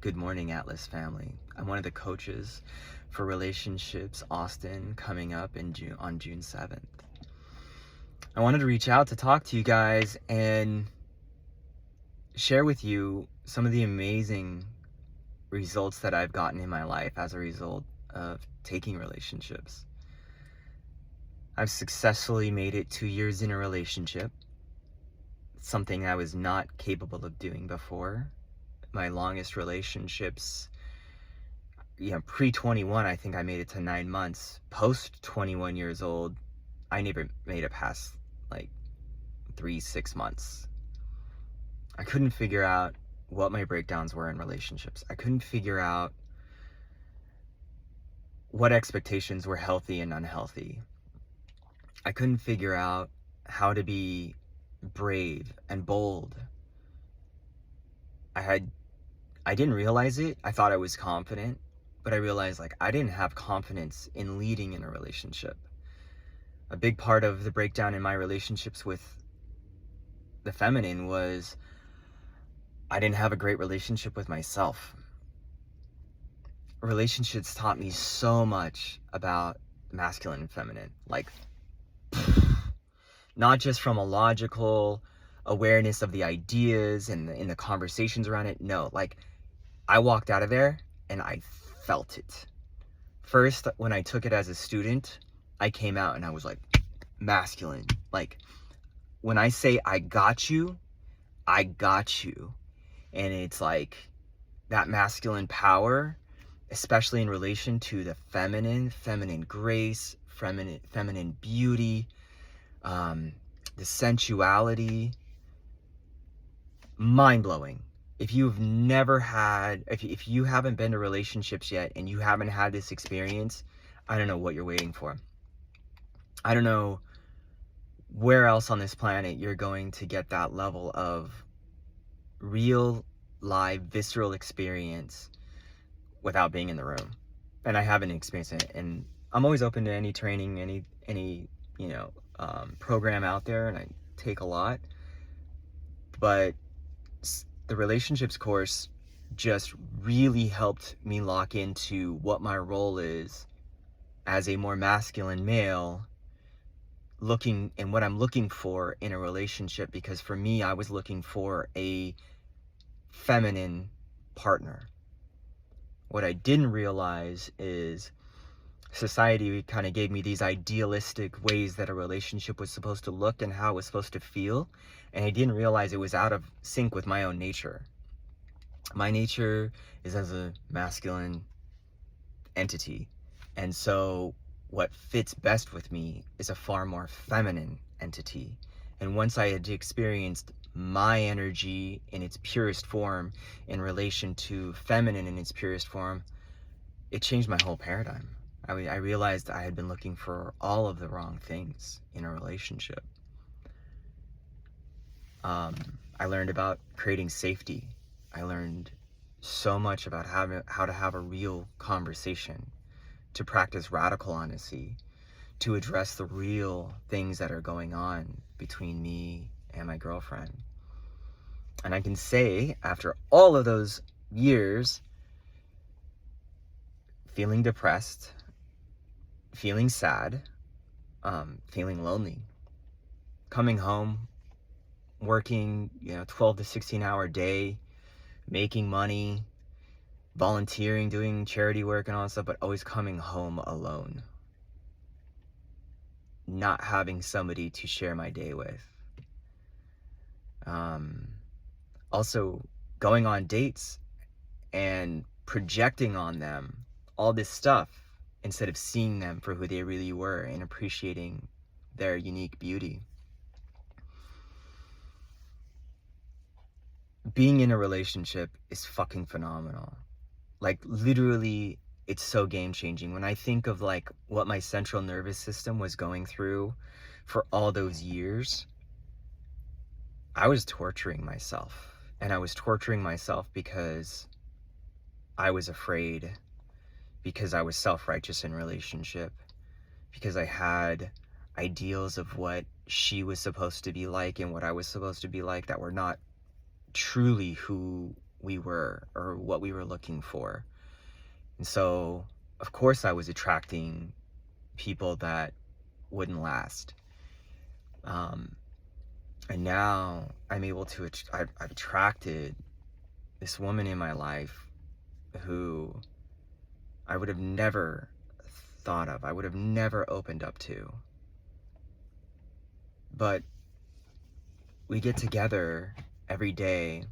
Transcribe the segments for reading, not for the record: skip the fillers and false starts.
Good morning, Atlas family. I'm one of the coaches for Relationships Austin coming up in on June 7th. I wanted to reach out to talk to you guys and share with you some of the amazing results that I've gotten in my life as a result of taking relationships. I've successfully made it 2 years in a relationship, something I was not capable of doing before. My longest relationships, pre-21, I think I made it to 9 months. Post 21 years old, I never made it past like 3-6 months. I couldn't figure out what my breakdowns were in relationships. I couldn't figure out what expectations were healthy and unhealthy. I couldn't figure out how to be brave and bold. I didn't realize it. I thought I was confident, but I realized I didn't have confidence in leading in a relationship. A big part of the breakdown in my relationships with the feminine was I didn't have a great relationship with myself. Relationships taught me so much about masculine and feminine, not just from a logical awareness of the ideas and the conversations around it. No, I walked out of there and I felt it. First, when I took it as a student, I came out and I was masculine. When I say I got you. And it's that masculine power, especially in relation to the feminine grace, feminine beauty, the sensuality. Mind-blowing. If you haven't been to relationships yet and you haven't had this experience, I don't know what you're waiting for. I don't know where else on this planet you're going to get that level of real, live, visceral experience without being in the room. And I haven't experienced it. And I'm always open to any training, any program out there, and I take a lot. But the relationships course just really helped me lock into what my role is as a more masculine male, and what I'm looking for in a relationship. Because for me, I was looking for a feminine partner. What I didn't realize is society kind of gave me these idealistic ways that a relationship was supposed to look and how it was supposed to feel, and I didn't realize it was out of sync with my own nature. My nature is as a masculine entity, and so what fits best with me is a far more feminine entity. And once I had experienced my energy in its purest form in relation to feminine in its purest form, it changed my whole paradigm. I realized I had been looking for all of the wrong things in a relationship. I learned about creating safety. I learned so much about how to have a real conversation, to practice radical honesty, to address the real things that are going on between me and my girlfriend. And I can say, after all of those years, feeling depressed, feeling sad, feeling lonely, coming home, working 12 to 16 hour day, making money, volunteering, doing charity work and all that stuff, but always coming home alone, not having somebody to share my day with. Also going on dates and projecting on them all this stuff instead of seeing them for who they really were and appreciating their unique beauty. Being in a relationship is fucking phenomenal. Literally, it's so game-changing. When I think of what my central nervous system was going through for all those years, I was torturing myself. And I was torturing myself because I was afraid, because I was self-righteous in relationship, because I had ideals of what she was supposed to be like and what I was supposed to be like that were not truly who we were or what we were looking for. And so, of course, I was attracting people that wouldn't last. And now I'm able to, I've attracted this woman in my life who I would have never thought of, I would have never opened up to. But we get together every day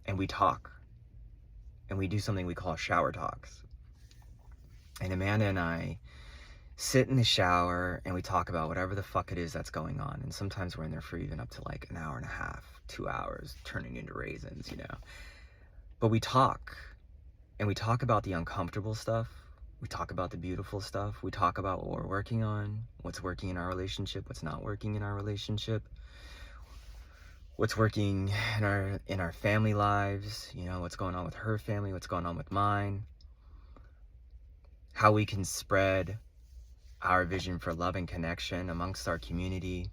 and we talk. And we do something we call shower talks. And Amanda and I sit in the shower and we talk about whatever the fuck it is that's going on. And sometimes we're in there for even up to like an hour and a half, 2 hours, turning into raisins, you know. But we talk. And we talk about the uncomfortable stuff. We talk about the beautiful stuff. We talk about what we're working on, what's working in our relationship, what's not working in our relationship, what's working in our family lives, you know, what's going on with her family, what's going on with mine, how we can spread our vision for love and connection amongst our community.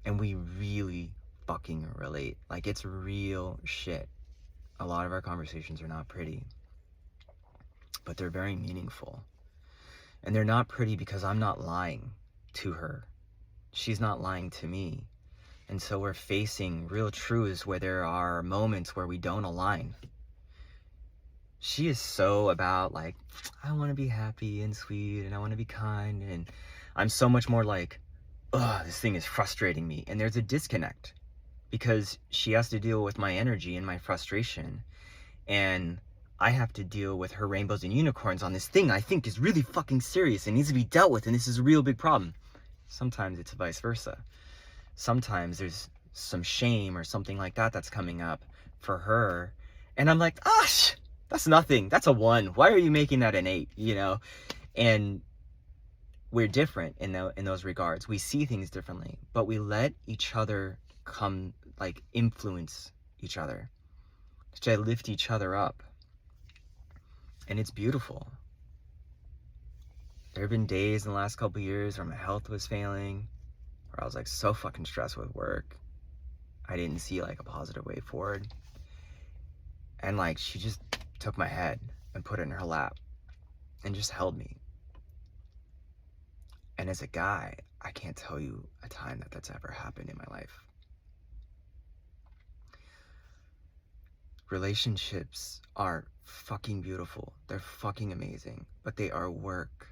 And we really fucking relate. Like, it's real shit. A lot of our conversations are not pretty, but they're very meaningful. And they're not pretty because I'm not lying to her. She's not lying to me. And so we're facing real truths where there are moments where we don't align. She is so about like, I want to be happy and sweet and I want to be kind. And I'm so much more like, ugh, this thing is frustrating me. And there's a disconnect because she has to deal with my energy and my frustration. And I have to deal with her rainbows and unicorns on this thing I think is really fucking serious and needs to be dealt with. And this is a real big problem. Sometimes it's vice versa. Sometimes there's some shame or something like that that's coming up for her. And I'm like, gosh, that's nothing. That's a 1. Why are you making that an 8? You know? And we're different in those regards. We see things differently, but we let each other come, like, influence each other. To lift each other up. And it's beautiful. There have been days in the last couple of years where my health was failing, where I was like so fucking stressed with work. I didn't see like a positive way forward. And like she just took my head and put it in her lap and just held me. And as a guy, I can't tell you a time that that's ever happened in my life. Relationships are fucking beautiful. They're fucking amazing, but they are work.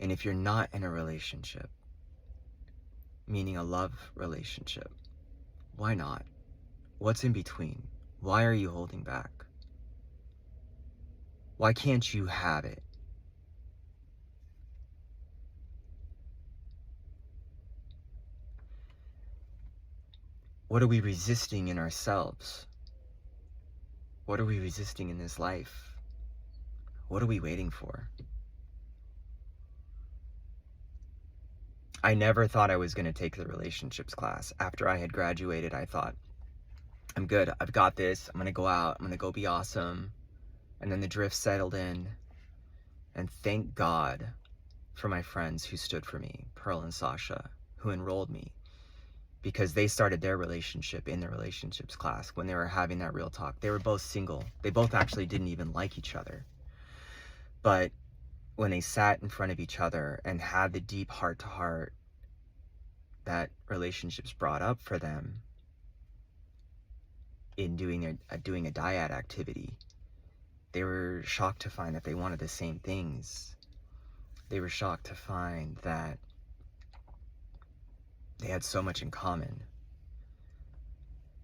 And if you're not in a relationship, meaning a love relationship, why not? What's in between? Why are you holding back? Why can't you have it? What are we resisting in ourselves? What are we resisting in this life? What are we waiting for? I never thought I was going to take the relationships class. After I had graduated, I thought, I'm good. I've got this. I'm going to go out. I'm going to go be awesome. And then the drift settled in. And thank God for my friends who stood for me, Pearl and Sasha, who enrolled me. Because they started their relationship in the relationships class when they were having that real talk. They were both single. They both actually didn't even like each other. But when they sat in front of each other and had the deep heart-to-heart that relationships brought up for them in doing a dyad activity, they were shocked to find that they wanted the same things. They were shocked to find that they had so much in common.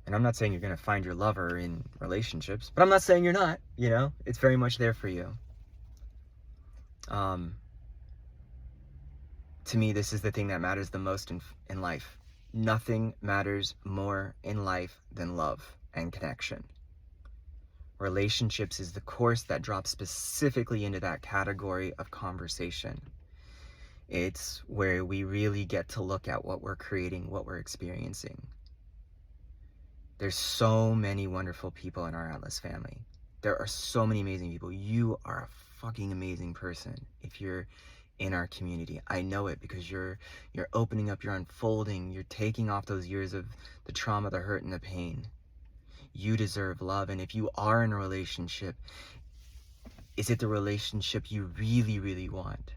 And I'm not saying you're going to find your lover in relationships, but I'm not saying you're not, you know? It's very much there for you. To me, this is the thing that matters the most in life. Nothing matters more in life than love and connection. Relationships is the course that drops specifically into that category of conversation. It's where we really get to look at what we're creating, what we're experiencing. There's so many wonderful people in our Atlas family. There are so many amazing people. You are a fucking amazing person if you're in our community. I know it because you're opening up, you're unfolding, you're taking off those years of the trauma, the hurt, and the pain. You deserve love. And if you are in a relationship, is it the relationship you really, really want?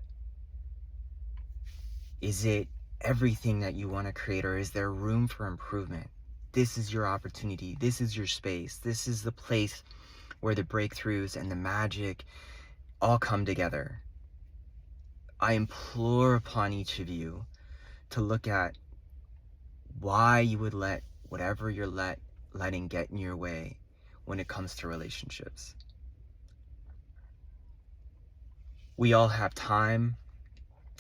Is it everything that you want to create, or is there room for improvement? This is your opportunity. This is your space. This is the place where the breakthroughs and the magic all come together. I implore upon each of you to look at why you would let whatever you're letting get in your way when it comes to relationships. We all have time,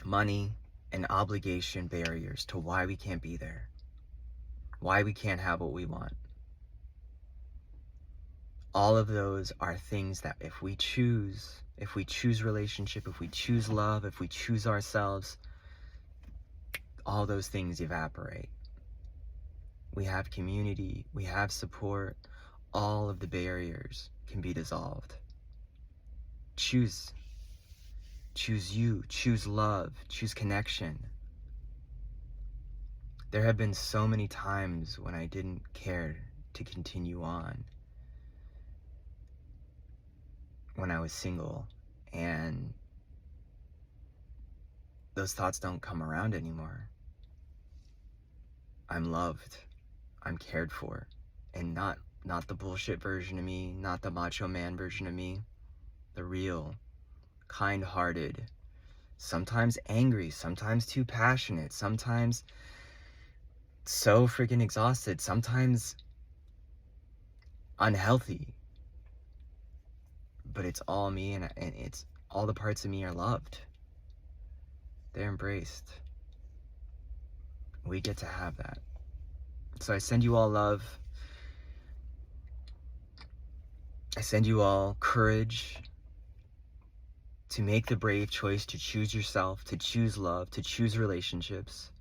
money, and obligation barriers to why we can't be there, why we can't have what we want. All of those are things that if we choose relationship, if we choose love, if we choose ourselves, all those things evaporate. We have community, we have support, all of the barriers can be dissolved. Choose you, choose love, choose connection. There have been so many times when I didn't care to continue on when I was single, and those thoughts don't come around anymore. I'm loved, I'm cared for, and not the bullshit version of me, not the macho man version of me, the real, kind-hearted, sometimes angry, sometimes too passionate, sometimes so freaking exhausted, sometimes unhealthy. But it's all me, and it's all the parts of me are loved. They're embraced. We get to have that. So I send you all love. I send you all courage to make the brave choice to choose yourself, to choose love, to choose relationships,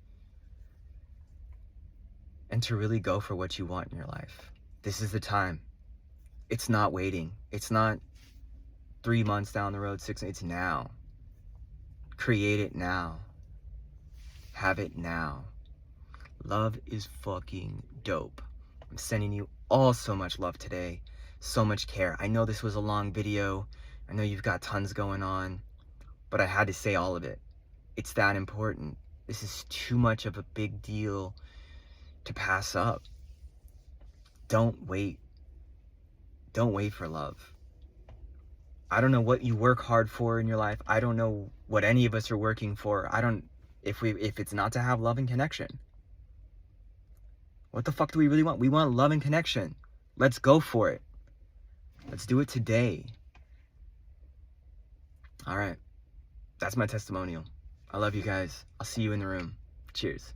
and to really go for what you want in your life. This is the time. It's not waiting. It's not 3 months down the road, 6, it's now. Create it now. Have it now. Love is fucking dope. I'm sending you all so much love today, so much care. I know this was a long video. I know you've got tons going on, but I had to say all of it. It's that important. This is too much of a big deal to pass up. Don't wait. Don't wait for love. I don't know what you work hard for in your life. I don't know what any of us are working for. If it's not to have love and connection. What the fuck do we really want? We want love and connection. Let's go for it. Let's do it today. All right. That's my testimonial. I love you guys. I'll see you in the room. Cheers.